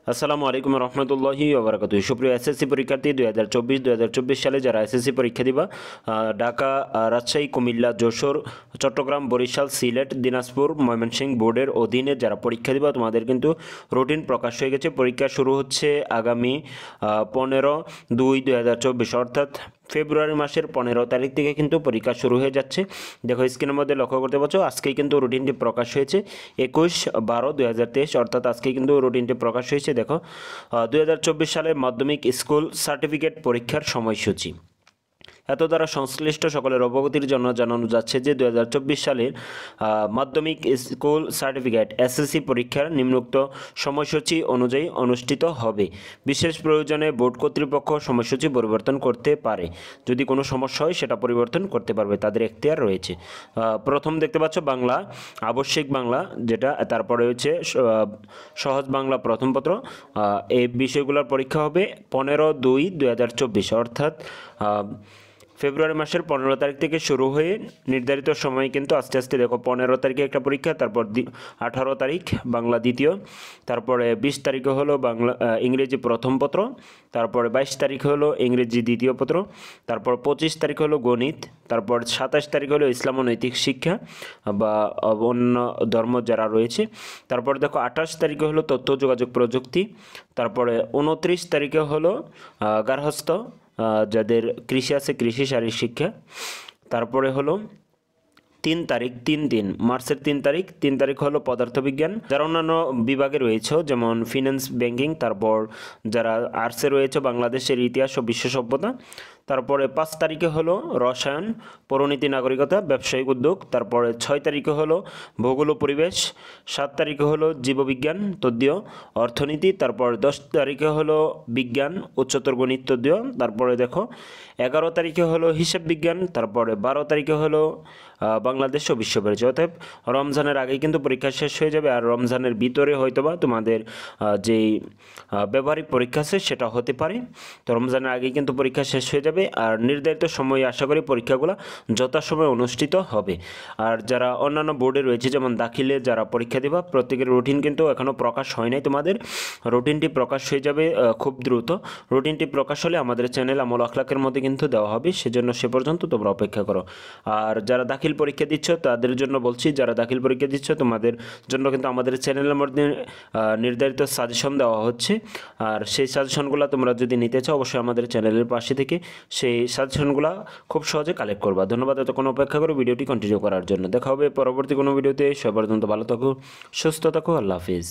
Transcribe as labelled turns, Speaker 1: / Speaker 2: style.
Speaker 1: আসসালামু আলাইকুম রহমতুল্লাহি ওবরাকাতুহু। সুপ্রিয় এসএসসি পরীক্ষার্থী 2024 সালে যারা এসএসসি পরীক্ষা দিবা ঢাকা, রাজশাহী, কুমিল্লা, যশোর, চট্টগ্রাম, বরিশাল, সিলেট, দিনাজপুর, ময়মনসিংহ বোর্ডের অধীনে যারা পরীক্ষা দিবা তোমাদের কিন্তু রুটিন প্রকাশ হয়ে গেছে। পরীক্ষা শুরু হচ্ছে আগামী 15/2/2024 অর্থাৎ ফেব্রুয়ারি মাসের 15 তারিখ থেকে কিন্তু পরীক্ষা শুরু হয়ে যাচ্ছে। দেখো স্ক্রিনের মধ্যে লক্ষ্য করতে পারছো, আজকেই কিন্তু রুটিনটি প্রকাশ হয়েছে 21/12/2023 অর্থাৎ আজকেই কিন্তু রুটিনটি প্রকাশ হয়েছে। দেখো 2024 সালের মাধ্যমিক স্কুল সার্টিফিকেট পরীক্ষার সময়সূচি এত দ্বারা সংশ্লিষ্ট সকলের অবগতির জন্য জানানো যাচ্ছে যে 2024 সালের মাধ্যমিক স্কুল সার্টিফিকেট এসএসসি পরীক্ষার নিম্নোক্ত সময়সূচি অনুযায়ী অনুষ্ঠিত হবে। বিশেষ প্রয়োজনে বোর্ড কর্তৃপক্ষ সময়সূচি পরিবর্তন করতে পারে। যদি কোনো সমস্যা হয় সেটা পরিবর্তন করতে পারবে, তাদের এখতিয়ার রয়েছে। প্রথম দেখতে পাচ্ছ বাংলা, আবশ্যিক বাংলা যেটা, তারপরে হচ্ছে সহজ বাংলা প্রথম পত্র। এই বিষয়গুলোর পরীক্ষা হবে 15/2/2024 অর্থাৎ ফেব্রুয়ারি মাসের 15 তারিখ থেকে শুরু হয়ে নির্ধারিত সময় কিন্তু আস্তে আস্তে দেখো 15 তারিখে একটা পরীক্ষা, তারপর 18 তারিখ বাংলা দ্বিতীয়, তারপরে 20 তারিখে হলো বাংলা ইংরেজি প্রথম পত্র, তারপরে 22 তারিখ হলো ইংরেজি দ্বিতীয় পত্র, তারপর 25 তারিখ হলো গণিত, তারপর 27 তারিখ হলো ইসলাম ও নৈতিক শিক্ষা বা অন্য ধর্ম যারা রয়েছে, তারপর দেখো 28 তারিখে হলো তথ্য যোগাযোগ প্রযুক্তি, তারপরে 29 তারিখে হলো গার্হস্থ্য যাদের কৃষি আছে কৃষি শারীরিক শিক্ষা, তারপরে হলো 3 তারিখ মার্চের 3 তারিখ হলো পদার্থবিজ্ঞান। যারা অন্যান্য বিভাগে রয়েছে যেমন ফিন্যান্স, ব্যাংকিং, তারপর যারা আর্টসে রয়েছে বাংলাদেশের ইতিহাস ও বিশ্ব সভ্যতা, তারপরে 5 তারিখে হলো রসায়ন, পৌরনীতি, নাগরিকতা, ব্যবসায়িক উদ্যোগ, তারপরে 6 তারিখে হলো ভূগোল ও পরিবেশ, 7 তারিখে হলো জীববিজ্ঞান তদ্বীয়, অর্থনীতি, তারপর 10 তারিখে হলো বিজ্ঞান উচ্চতর গণিত তদ্বীয়, তারপরে দেখো 11 তারিখে হলো হিসাব বিজ্ঞান, তারপরে 12 তারিখে হলো বাংলাদেশ ও বিশ্ব পরিচয়। অর্থাৎ রমজানের আগেই কিন্তু পরীক্ষা শেষ হয়ে যাবে, আর রমজানের ভিতরে হয়তোবা তোমাদের যেই ব্যবহারিক পরীক্ষা আছে সেটা হতে পারে। তো রমজানের আগেই কিন্তু পরীক্ষা শেষ হয়ে যাবে, আর নির্ধারিত সময়ে আশা করি পরীক্ষাগুলো যথাসময়ে অনুষ্ঠিত হবে। আর যারা অন্যান্য বোর্ডে রয়েছে যেমন দাখিলে যারা পরীক্ষা দেবা, প্রত্যেকের রুটিন কিন্তু এখনও প্রকাশ হয় নাই। তোমাদের রুটিনটি প্রকাশ হয়ে যাবে খুব দ্রুত। রুটিনটি প্রকাশ হলে আমাদের চ্যানেল আমল আখলাকের মধ্যে কিন্তু দেওয়া হবে, সেজন্য সে পর্যন্ত তোমরা অপেক্ষা করো। আর যারা দাখিল পরীক্ষা দিচ্ছ তাদের জন্য বলছি, যারা দাখিল পরীক্ষা দিচ্ছ তোমাদের জন্য কিন্তু আমাদের চ্যানেলের মধ্যে নির্ধারিত সাজেশন দেওয়া হচ্ছে, আর সেই সাজেশনগুলো তোমরা যদি নিতে চাও অবশ্যই আমাদের চ্যানেলের পাশে থেকে সেই সাজেশনগুলো খুব সহজে কালেক্ট করবা। ধন্যবাদ এতক্ষণ অপেক্ষা করো ভিডিওটি কন্টিনিউ করার জন্য। দেখা হবে পরবর্তী কোনো ভিডিওতে। সে পর্যন্ত ভালো থাকো, সুস্থ থাকো, আল্লাহ হাফিজ।